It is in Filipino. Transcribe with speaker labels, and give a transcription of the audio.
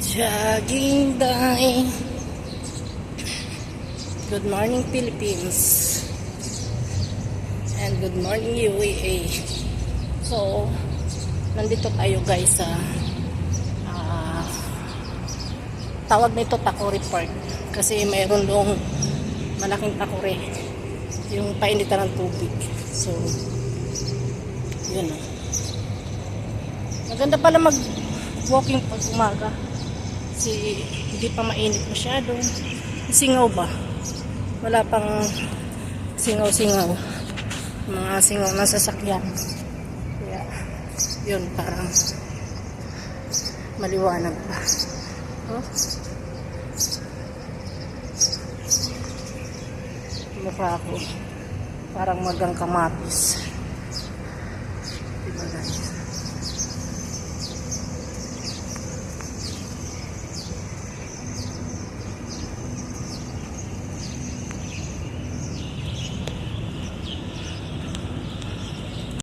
Speaker 1: Jogging by. Good morning Philippines and good morning UAE. So nandito tayo guys sa tawag nito Takori Park kasi mayroon doong malaking takore yung painitan ng tubig. So yun maganda pala mag walking pag umaga kasi hindi pa mainit masyado. Singaw ba? Wala pang singaw-singaw. Mga singaw na sasakyan. Kaya, yun, parang maliwanag pa. Oh? Mukha ko. Parang magang kamatis. Diba guys?